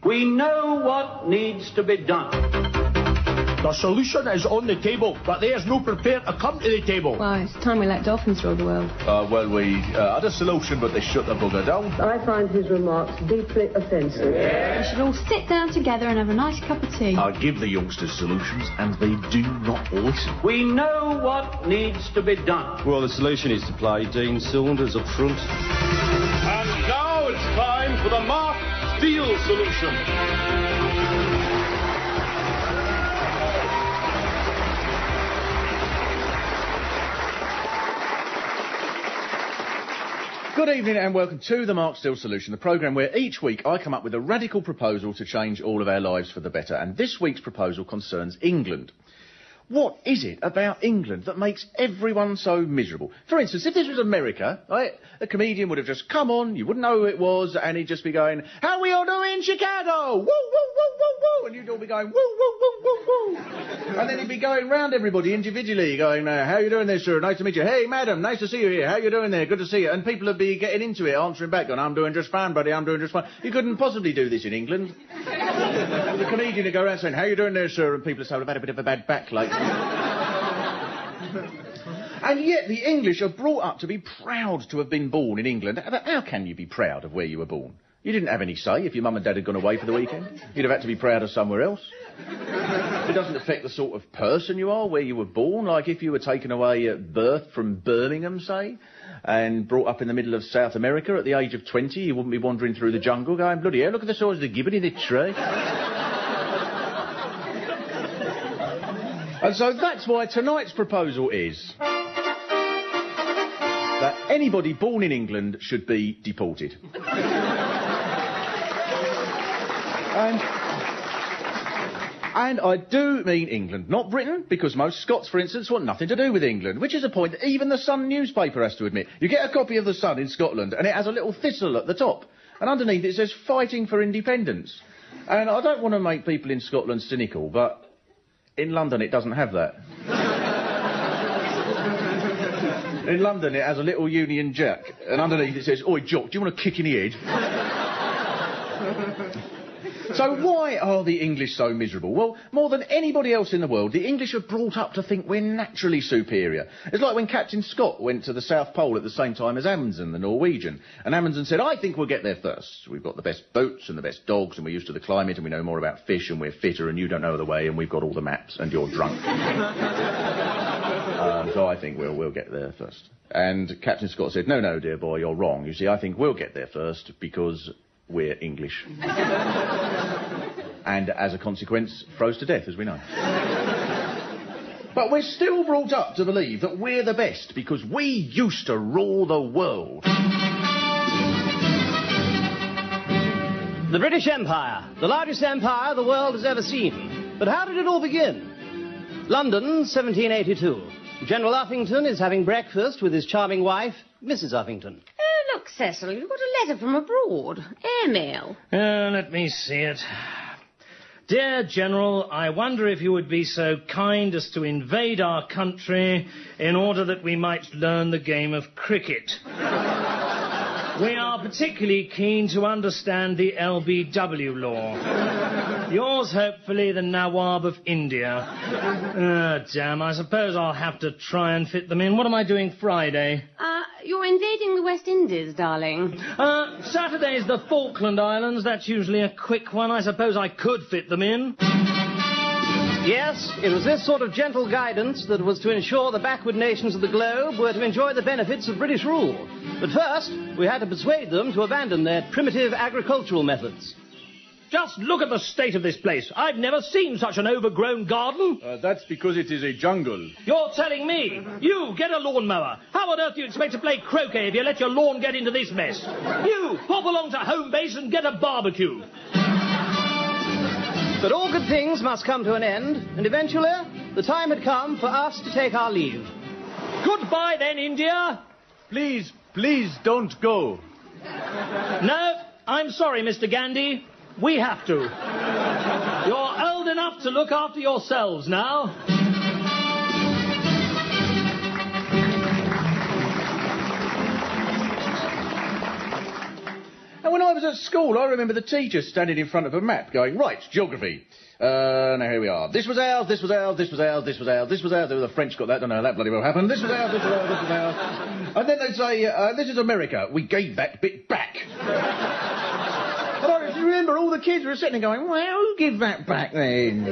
We know what needs to be done. The solution is on the table, but there's no prepared to come to the table. Well, it's time we let dolphins rule the world. We had a solution, but they shut the bugger down. I find his remarks deeply offensive. We should all sit down together and have a nice cup of tea. I give the youngsters solutions, and they do not listen. We know what needs to be done. Well, the solution is to play Dean Saunders up front. And now it's time for the Mark Steele solution. Good evening and welcome to the Mark Steele Solution, the programme where each week I come up with a radical proposal to change all of our lives for the better. And this week's proposal concerns England. What is it about England that makes everyone so miserable? For instance, if this was America, right, a comedian would have just come on, you wouldn't know who it was, and he'd just be going, "How we all doing, Chicago? Woo, woo, woo, woo, woo," and you'd all be going, "Woo, woo, woo, woo, woo." And then he'd be going round everybody individually, going, "How you doing there, sir? Nice to meet you. Hey, madam, nice to see you here. How you doing there? Good to see you." And people would be getting into it, answering back, going, "I'm doing just fine, buddy, I'm doing just fine." You couldn't possibly do this in England. The comedian would go around saying, "How you doing there, sir?" And people would say, "Well, I've had a bit of a bad back lately." And yet the English are brought up to be proud to have been born in England. How can you be proud of where you were born? You didn't have any say if your mum and dad had gone away for the weekend. You'd have had to be proud of somewhere else. It doesn't affect the sort of person you are, where you were born. Like if you were taken away at birth from Birmingham, say, and brought up in the middle of South America at the age of 20, you wouldn't be wandering through the jungle going, "Bloody hell, look at the size of the gibbon in this tree." And so that's why tonight's proposal is that anybody born in England should be deported. And I do mean England, not Britain, because most Scots, for instance, want nothing to do with England, which is a point that even the Sun newspaper has to admit. You get a copy of the Sun in Scotland, and it has a little thistle at the top, and underneath it says, "Fighting for Independence." And I don't want to make people in Scotland cynical, but in London it doesn't have that. In London it has a little Union Jack, and underneath it says, "Oi, Jock, do you want a kick in the head?" So why are the English so miserable? Well, more than anybody else in the world, the English are brought up to think we're naturally superior. It's like when Captain Scott went to the South Pole at the same time as Amundsen, the Norwegian. And Amundsen said, "I think we'll get there first. We've got the best boats and the best dogs, and we're used to the climate, and we know more about fish, and we're fitter, and you don't know the way, and we've got all the maps, and you're drunk." So I think we'll get there first. And Captain Scott said, "No, dear boy, you're wrong. You see, I think we'll get there first because we're English." And as a consequence, froze to death, as we know. But we're still brought up to believe that we're the best because we used to rule the world. The British Empire, the largest empire the world has ever seen. But how did it all begin? London, 1782. General Uffington is having breakfast with his charming wife, Mrs. Uffington. Oh, look, Cecil, you've got a letter from abroad. Airmail. Let me see it. "Dear General, I wonder if you would be so kind as to invade our country in order that we might learn the game of cricket. We are particularly keen to understand the LBW law. Yours, hopefully, the Nawab of India." Damn, I suppose I'll have to try and fit them in. What am I doing Friday? You're invading the West Indies, darling. Saturday's the Falkland Islands. That's usually a quick one. I suppose I could fit them in. Yes, it was this sort of gentle guidance that was to ensure the backward nations of the globe were to enjoy the benefits of British rule. But first, we had to persuade them to abandon their primitive agricultural methods. Just look at the state of this place. I've never seen such an overgrown garden. That's because it is a jungle. You're telling me? You, get a lawnmower. How on earth do you expect to play croquet if you let your lawn get into this mess? You, pop along to home base and get a barbecue. But all good things must come to an end, and eventually the time had come for us to take our leave. Goodbye then, India. Please don't go. No, I'm sorry, Mr. Gandhi. We have to. You're old enough to look after yourselves now. And when I was at school, I remember the teacher standing in front of a map going, right, geography. Now here we are. This was ours, this was ours, this was ours, this was ours, this was ours. The French got that, don't know how that bloody well happened. This was ours, this was ours, this was ours. And then they'd say, this is America. We gave that bit back. And I remember all the kids were sitting there going, well, who give that back then?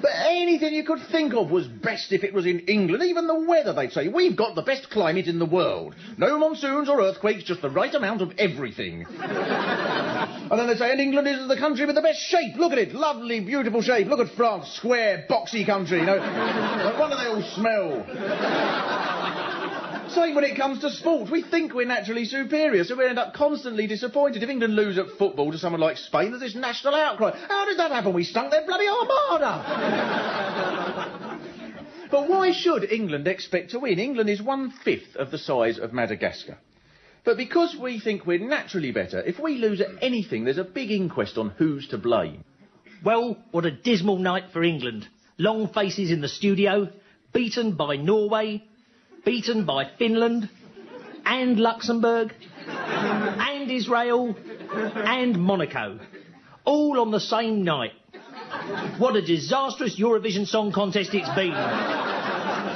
But anything you could think of was best if it was in England. Even the weather, they'd say. We've got the best climate in the world. No monsoons or earthquakes, just the right amount of everything. And then they'd say, and England is the country with the best shape. Look at it. Lovely, beautiful shape. Look at France. Square, boxy country. You know, no wonder they all smell. Same when it comes to sport. We think we're naturally superior, so we end up constantly disappointed. If England lose at football to someone like Spain, there's this national outcry. How did that happen? We stunk their bloody armada. But why should England expect to win? England is 1/5 of the size of Madagascar. But because we think we're naturally better, if we lose at anything, there's a big inquest on who's to blame. Well, what a dismal night for England. Long faces in the studio, beaten by Norway, beaten by Finland, and Luxembourg, and Israel, and Monaco. All on the same night. What a disastrous Eurovision Song Contest it's been.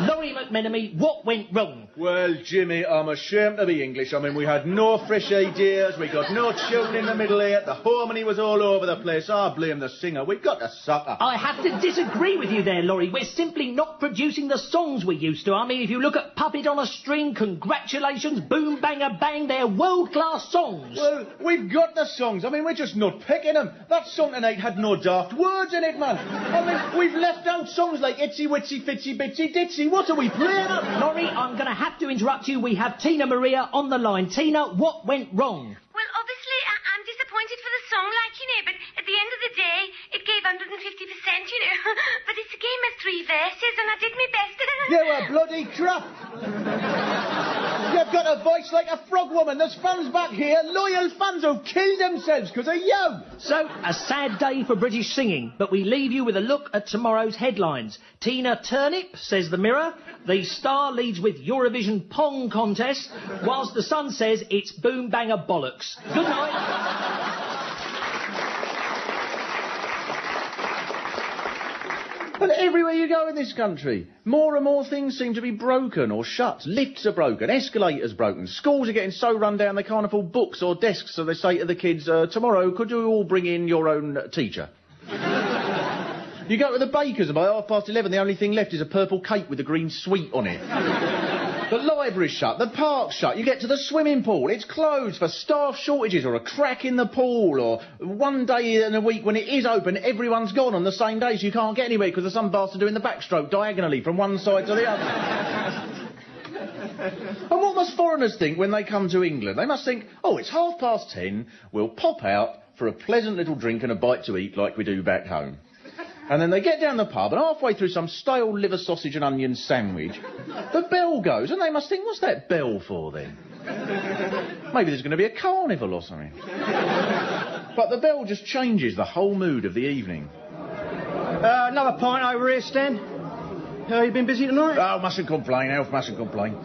Laurie McMenemy, what went wrong? Well, Jimmy, I'm ashamed to be English. I mean, we had no fresh ideas, we got no tune in the middle here, the harmony was all over the place. I blame the singer. We got the sucker. I have to disagree with you there, Laurie. We're simply not producing the songs we used to. I mean, if you look at Puppet on a String, Congratulations, Boom Banger Bang, they're world-class songs. Well, we've got the songs. I mean, we're just not picking them. That song tonight had no daft words in it, man. I mean, we've left out songs like Itsy Witsy Fitsy Bitsy Ditsy. What are we playing at? Laurie, I'm going to have to interrupt you. We have Tina Maria on the line. Tina, what went wrong? Well, obviously, I'm disappointed for the song, like, you know, but at the end of the day, it gave 150%, you know. But it's a game of 3 verses, and I did my best. You were bloody crap. You've got a voice like a frog woman. There's fans back here, loyal fans who've killed themselves because of you. So, a sad day for British singing, but we leave you with a look at tomorrow's headlines. Tina Turnip, says the Mirror. The Star leads with Eurovision Pong contest, whilst the Sun says it's boom banger bollocks. Good night. But everywhere you go in this country, more and more things seem to be broken or shut. Lifts are broken, escalators broken, schools are getting so run down they can't afford books or desks, so they say to the kids, tomorrow, could you all bring in your own teacher? You go to the baker's and by 11:30 the only thing left is a purple cake with a green sweet on it. The library's shut, the park's shut, you get to the swimming pool, it's closed for staff shortages or a crack in the pool, or one day in a week when it is open, everyone's gone on the same day so you can't get anywhere because there's some bastard doing the backstroke diagonally from one side to the other. And what must foreigners think when they come to England? They must think, oh, it's 10:30, we'll pop out for a pleasant little drink and a bite to eat like we do back home. And then they get down the pub, and halfway through some stale liver sausage and onion sandwich, the bell goes, and they must think, what's that bell for, then? Maybe there's going to be a carnival or something. But the bell just changes the whole mood of the evening. Another pint over here, Stan. You been busy tonight? Oh, mustn't complain, Alf, mustn't complain.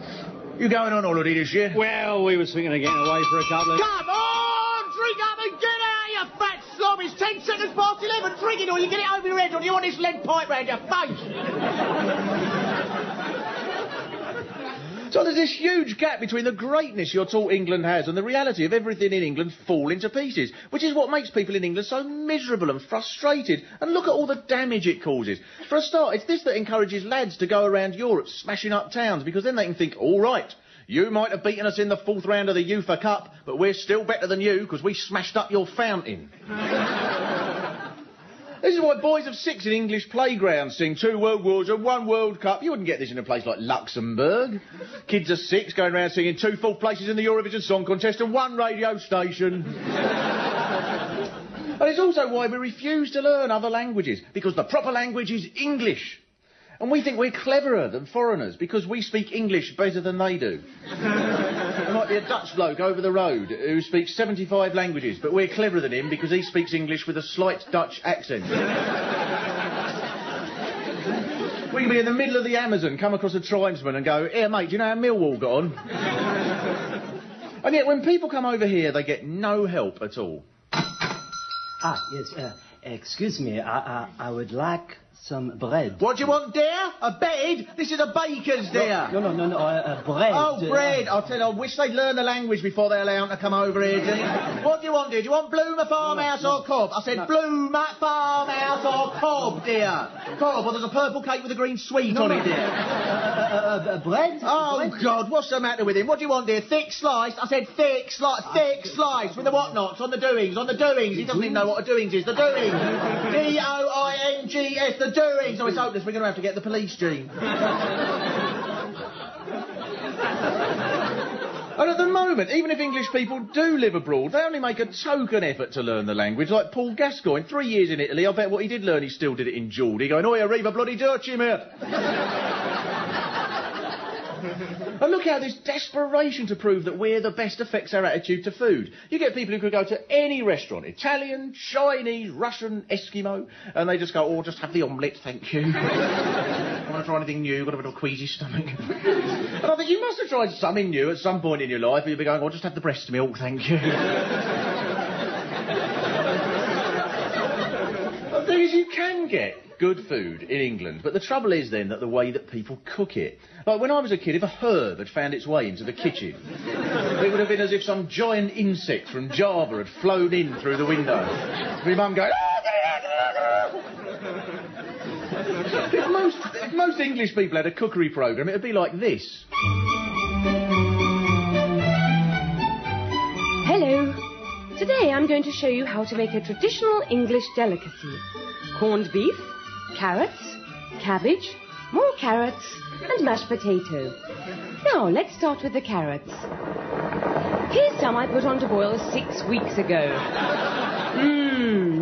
You going on holiday this year? Well, we were thinking of getting away for a couple of... Come on! Drink up and get out, you fat slob! It's 10 seconds past 11. Drink it or you get it over your head or you want this lead pipe round your face. So there's this huge gap between the greatness you're taught England has and the reality of everything in England falling to pieces, which is what makes people in England so miserable and frustrated. And look at all the damage it causes. For a start, it's this that encourages lads to go around Europe smashing up towns, because then they can think, all right, you might have beaten us in the 4th round of the UEFA Cup, but we're still better than you because we smashed up your fountain. This is why boys of 6 in English playgrounds sing 2 World Wars and 1 World Cup. You wouldn't get this in a place like Luxembourg. Kids of 6 going around singing 2 4th places in the Eurovision Song Contest and 1 radio station. And it's also why we refuse to learn other languages, because the proper language is English. And we think we're cleverer than foreigners because we speak English better than they do. There might be a Dutch bloke over the road who speaks 75 languages, but we're cleverer than him because he speaks English with a slight Dutch accent. We can be in the middle of the Amazon, come across a tribesman and go, here, mate, do you know how Millwall got on? And yet when people come over here, they get no help at all. Yes, excuse me, I would like some bread. What do you want, dear? A bed? This is a baker's, dear. No, bread. Oh, bread. I'll tell you, I wish they'd learn the language before they allow them to come over here, dear. What do you want, dear? Do you want Bloomer Farmhouse or Cobb? I said Bloomer Farmhouse or Cobb, dear. Cobb, well, there's a purple cake with a green sweet on it, dear. Bread? Oh, bread? God, what's the matter with him? What do you want, dear? Thick slice? I said thick slice with the whatnots, on the doings. He doesn't even know what a doings is. The doings. D-O-I-N-G-S, the doings. Oh, it's hopeless. We're going to have to get the police, Gene. And at the moment, even if English people do live abroad, they only make a token effort to learn the language. Like Paul Gascoigne, 3 years in Italy, I bet what he did learn, he still did it in Geordie, going, "Oi, arriva bloody dirty, mate." And look how this desperation to prove that we're the best affects our attitude to food. You get people who could go to any restaurant, Italian, Chinese, Russian, Eskimo, and they just go, "Oh, just have the omelette, thank you." I want to try anything new, got a bit of a queasy stomach. And I think you must have tried something new at some point in your life, where you'll be going, "Oh, just have the breast milk, thank you." The thing is, you can get good food in England, but the trouble is then that the way that people cook it. Like when I was a kid, if a herb had found its way into the kitchen, it would have been as if some giant insect from Java had flown in through the window. My mum going, if most English people had a cookery programme, it would be like this. Hello. Today I'm going to show you how to make a traditional English delicacy. Corned beef, carrots, cabbage, more carrots, and mashed potato. Now, let's start with the carrots. Here's some I put on to boil 6 weeks ago.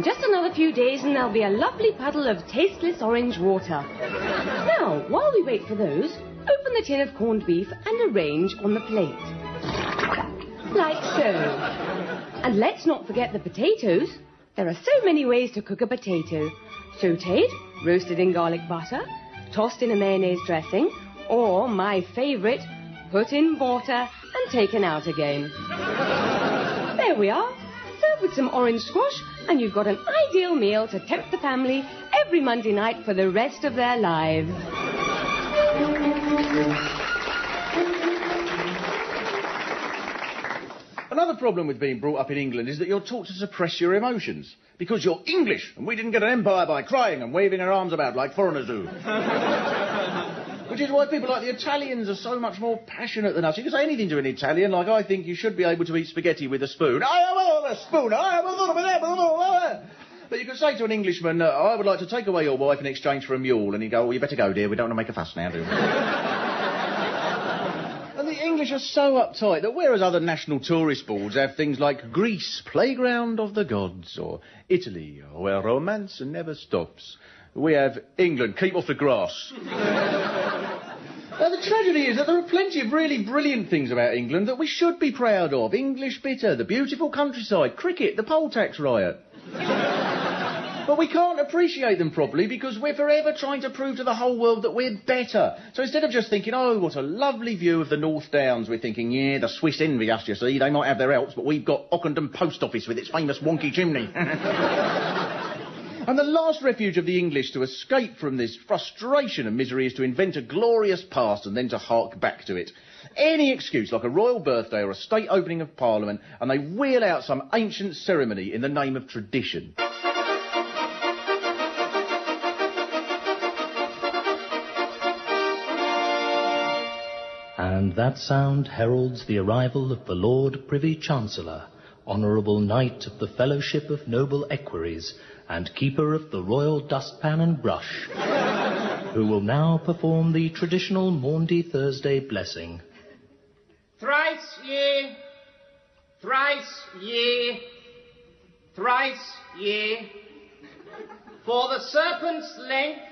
Just another few days and there'll be a lovely puddle of tasteless orange water. Now, while we wait for those, open the tin of corned beef and arrange on the plate. Like so. And let's not forget the potatoes. There are so many ways to cook a potato. Sautéed, roasted in garlic butter, tossed in a mayonnaise dressing, or, my favourite, put in water and taken out again. There we are. Serve with some orange squash, and you've got an ideal meal to tempt the family every Monday night for the rest of their lives. Another problem with being brought up in England is that you're taught to suppress your emotions. Because you're English, and we didn't get an empire by crying and waving our arms about like foreigners do. Which is why people like the Italians are so much more passionate than us. You can say anything to an Italian, like, "I think you should be able to eat spaghetti with a spoon." "I am a spoon, I am a..." But you can say to an Englishman, "I would like to take away your wife in exchange for a mule," and he'd go, "Well, you better go, dear, we don't want to make a fuss now, do we?" And the English are so uptight that whereas other national tourist boards have things like Greece, playground of the gods, or Italy, where romance never stops, we have England, keep off the grass. Now, the tragedy is that there are plenty of really brilliant things about England that we should be proud of. English bitter, the beautiful countryside, cricket, the poll tax riot. But we can't appreciate them properly because we're forever trying to prove to the whole world that we're better. So instead of just thinking, "Oh, what a lovely view of the North Downs," we're thinking, "Yeah, the Swiss envy us, you see. They might have their Alps, but we've got Ockenden Post Office with its famous wonky chimney." And the last refuge of the English to escape from this frustration and misery is to invent a glorious past and then to hark back to it. Any excuse, like a royal birthday or a state opening of Parliament, and they wheel out some ancient ceremony in the name of tradition. And that sound heralds the arrival of the Lord Privy Chancellor, Honourable Knight of the Fellowship of Noble Equerries, and Keeper of the Royal Dustpan and Brush, who will now perform the traditional Maundy Thursday blessing. Thrice ye, thrice ye, thrice ye, for the serpent's length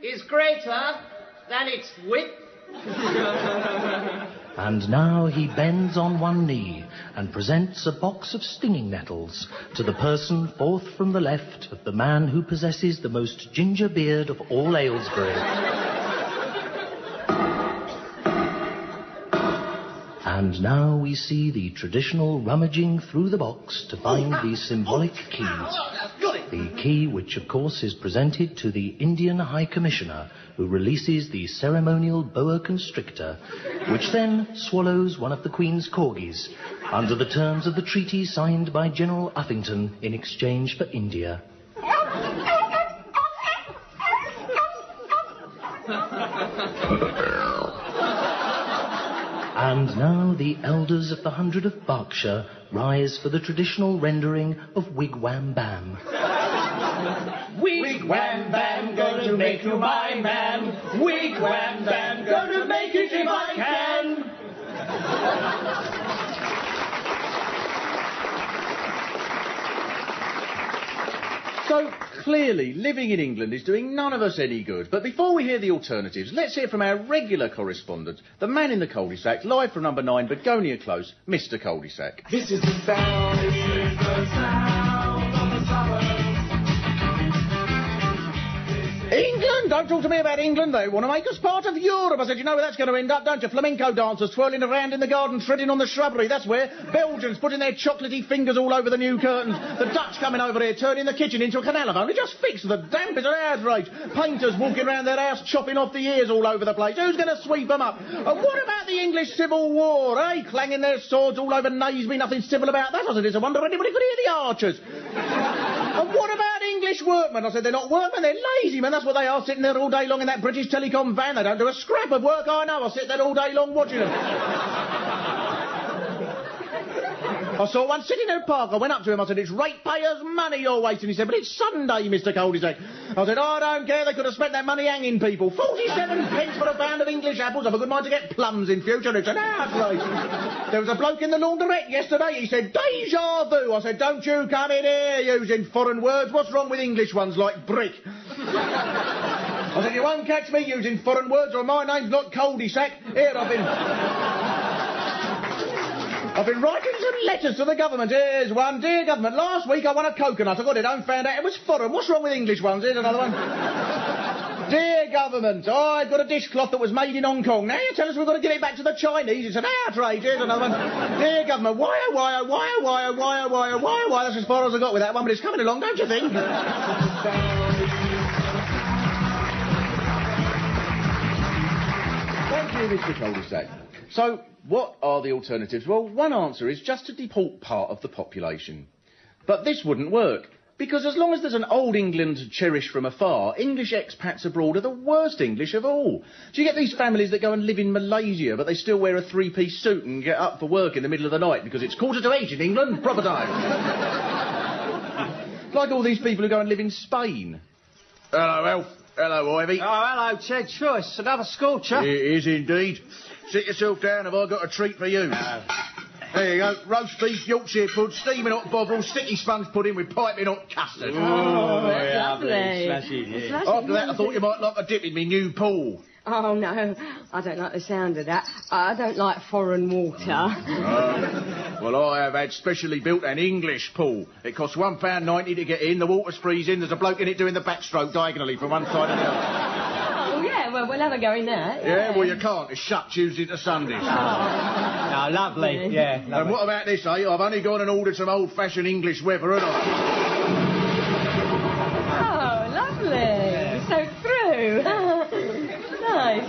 is greater than its width. And now he bends on one knee and presents a box of stinging nettles to the person forth from the left of the man who possesses the most ginger beard of all Aylesbury. And now we see the traditional rummaging through the box to find the symbolic key. The key which, of course, is presented to the Indian High Commissioner, who releases the ceremonial boa constrictor, which then swallows one of the Queen's corgis, under the terms of the treaty signed by General Uffington in exchange for India. And now the elders of the 100 of Berkshire rise for the traditional rendering of Wigwam Bam. Wigwam Bam, gonna make you my man. Wigwam Bam, gonna make it if I can. So, clearly, living in England is doing none of us any good. But before we hear the alternatives, let's hear from our regular correspondent, the man in the cul-de-sac, live from number 9, Begonia Close, Mr. Cul-de-sac. This is the sound, this is the sound of the suburbs. England! Don't talk to me about England. They want to make us part of Europe. I said, you know where that's going to end up, don't you? Flamenco dancers twirling around in the garden, treading on the shrubbery. That's where. Belgians putting their chocolatey fingers all over the new curtains. The Dutch coming over here, turning the kitchen into a canal of only just fixed. The damp is an outrage. Painters walking around their house, chopping off the ears all over the place. Who's going to sweep them up? And what about the English Civil War, eh? Clanging their swords all over Naseby. Nothing civil about that. I said, it's a wonder anybody could hear the archers. And what about English workmen? I said, they're not workmen, they're lazy men. That's what they are, sitting there all day long in that British Telecom van. They don't do a scrap of work, I know. I sit there all day long watching them. I saw one sitting in a park. I went up to him. I said, it's ratepayers' money you're wasting. He said, but it's Sunday, Mr. Cul-de-sac. I said, I don't care. They could have spent that money hanging people. 47 pence for a pound of English apples. I've a good mind to get plums in future. It's an outrage. There was a bloke in the laundrette yesterday. He said, deja vu. I said, don't you come in here using foreign words. What's wrong with English ones like brick? I said, you won't catch me using foreign words or my name's not Cul-de-sac. Here, I've been writing some letters to the government. Here's one. Dear government, last week I won a coconut. I got it home, found out it was foreign. What's wrong with English ones? Here's another one. Dear government, I got a dishcloth that was made in Hong Kong. Now you tell us we've got to give it back to the Chinese. It's an outrage. Here's another one. Dear government, why? That's as far as I got with that one, but it's coming along, don't you think? Thank you, Mr. Cul-de-sac. So, what are the alternatives? Well, one answer is just to deport part of the population. But this wouldn't work, because as long as there's an old England to cherish from afar, English expats abroad are the worst English of all. Do you get these families that go and live in Malaysia, but they still wear a three-piece suit and get up for work in the middle of the night because it's 7:45 in England, proper time? Like all these people who go and live in Spain. Hello, Alf. Hello, Ivy. Oh, hello, Ted. Sure, it's another scorcher. It is indeed. Sit yourself down, have I got a treat for you? No. There you go, roast beef, Yorkshire pud, steaming hot bovril, sticky sponge pudding with piping hot custard. Oh, that's lovely. After that, I thought you might like a dip in me new pool. Oh, no, I don't like the sound of that. I don't like foreign water. Well, I have had specially built an English pool. It costs £1.90 to get in, the water's freezing, there's a bloke in it doing the backstroke diagonally from one side to the other. Oh, yeah, well, we'll have a go in that. Yeah, well, you can't. It's shut Tuesday to Sunday. Oh, lovely. Yeah, lovely. And what about this, eh? I've only gone and ordered some old-fashioned English weather, haven't I? Oh, lovely. So through. Nice.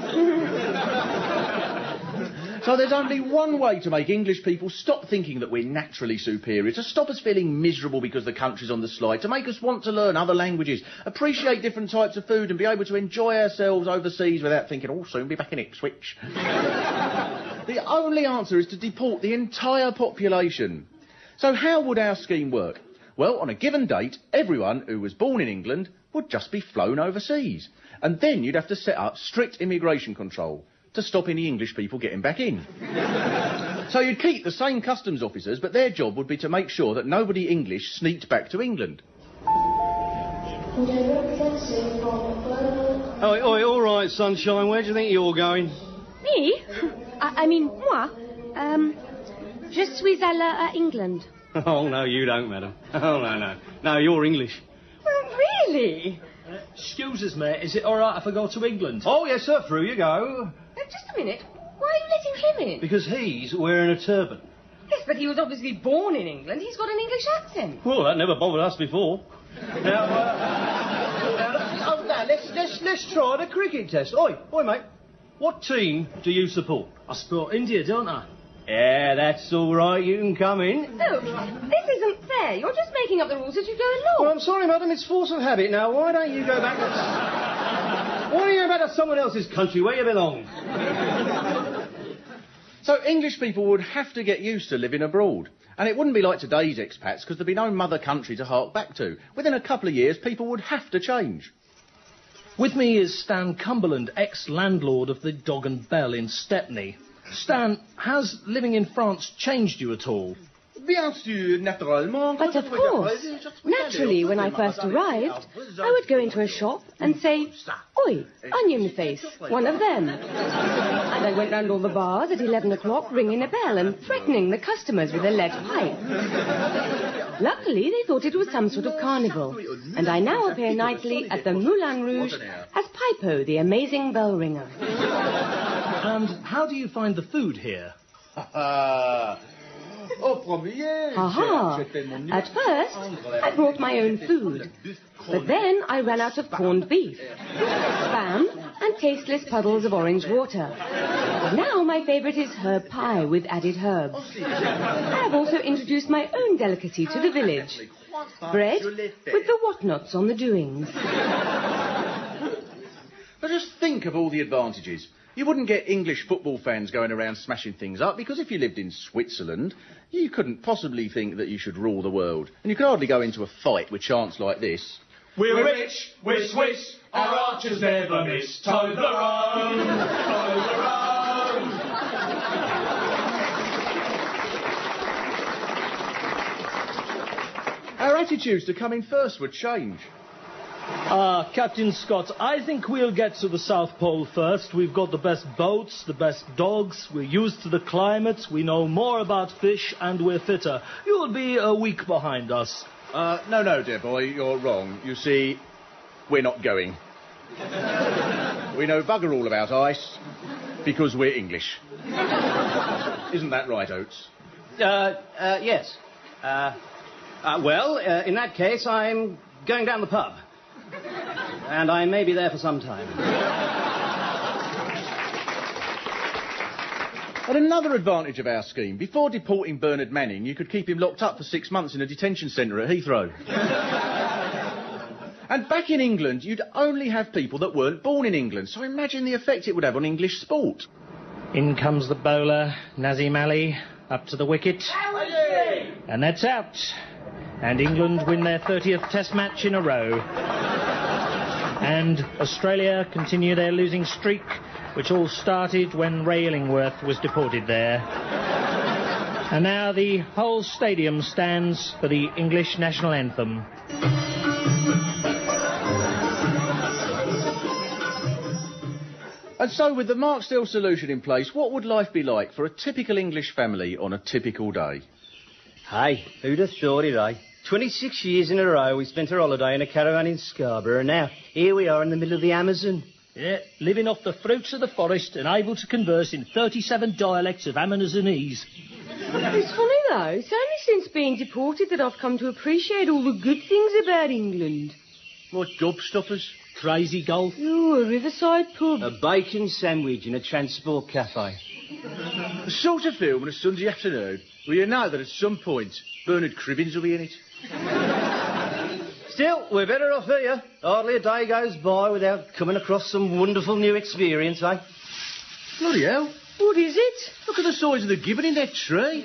So there's only one way to make English people stop thinking that we're naturally superior, to stop us feeling miserable because the country's on the slide, to make us want to learn other languages, appreciate different types of food and be able to enjoy ourselves overseas without thinking, oh, soon be back in Ipswich. The only answer is to deport the entire population. So how would our scheme work? Well, on a given date, everyone who was born in England would just be flown overseas. And then you'd have to set up strict immigration control to stop any English people getting back in. So you'd keep the same customs officers, but their job would be to make sure that nobody English sneaked back to England. Oi, all right, sunshine, where do you think you're going? Me? I mean, moi? Je suis à England. Oh, no, you don't, madam. Oh, no. No, you're English. Really? Excuse us, mate, is it all right if I go to England? Oh, yes, sir, through you go. Just a minute. Why are you letting him in? Because he's wearing a turban. Yes, but he was obviously born in England. He's got an English accent. Well, that never bothered us before. Now, let's try the cricket test. Oi, mate. What team do you support? I support India, don't I? Yeah, that's all right. You can come in. No, this isn't fair. You're just making up the rules as you go along. Well, I'm sorry, madam. It's force of habit. Now, why don't you go back to someone else's country where you belong? So English people would have to get used to living abroad. And it wouldn't be like today's expats, because there'd be no mother country to hark back to. Within a couple of years, people would have to change. With me is Stan Cumberland, ex-landlord of the Dog and Bell in Stepney. Stan, has living in France changed you at all? But of course, naturally, when I first arrived, I would go into a shop and say, "Oi, onion face, one of them." And I went round all the bars at 11 o'clock, ringing a bell and threatening the customers with a lead pipe. Luckily, they thought it was some sort of carnival, and I now appear nightly at the Moulin Rouge as Pipo, the amazing bell ringer. And how do you find the food here? Aha! At first, I brought my own food. But then I ran out of corned beef, spam, and tasteless puddles of orange water. Now my favourite is herb pie with added herbs. I have also introduced my own delicacy to the village. Bread with the whatnots on the doings. But just think of all the advantages. You wouldn't get English football fans going around smashing things up, because if you lived in Switzerland, you couldn't possibly think that you should rule the world. And you could hardly go into a fight with chants like this. We're rich, we're Swiss, our archers never miss. Toblerone, Toblerone. Our attitudes to coming first would change. Captain Scott, I think we'll get to the South Pole first. We've got the best boats, the best dogs, we're used to the climate, we know more about fish, and we're fitter. You'll be a week behind us. No, dear boy, you're wrong. You see, we're not going. We know bugger all about ice, because we're English. Isn't that right, Oates? Yes. Well, in that case, I'm going down the pub. And I may be there for some time. And another advantage of our scheme, before deporting Bernard Manning, you could keep him locked up for 6 months in a detention centre at Heathrow. And back in England, you'd only have people that weren't born in England, so imagine the effect it would have on English sport. In comes the bowler, Nazim Ali, up to the wicket. And that's out. And England win their 30th Test match in a row. And Australia continue their losing streak, which all started when Ray Illingworth was deported there. And now the whole stadium stands for the English national anthem. And so, with the Marksdale solution in place, what would life be like for a typical English family on a typical day? Hey, who'd have thought it, eh? 26 years in a row we spent our holiday in a caravan in Scarborough, and now here we are in the middle of the Amazon. Yeah, living off the fruits of the forest and able to converse in 37 dialects of Amazonese. It's funny, though. It's only since being deported that I've come to appreciate all the good things about England. What gobstoppers? Crazy golf. Oh, a riverside pub. A bacon sandwich in a transport cafe. The sort of film on a Sunday afternoon where you know that at some point Bernard Cribbins will be in it. Still, we're better off here. Hardly a day goes by without coming across some wonderful new experience, eh? Bloody hell. What is it? Look at the size of the gibbon in that tree.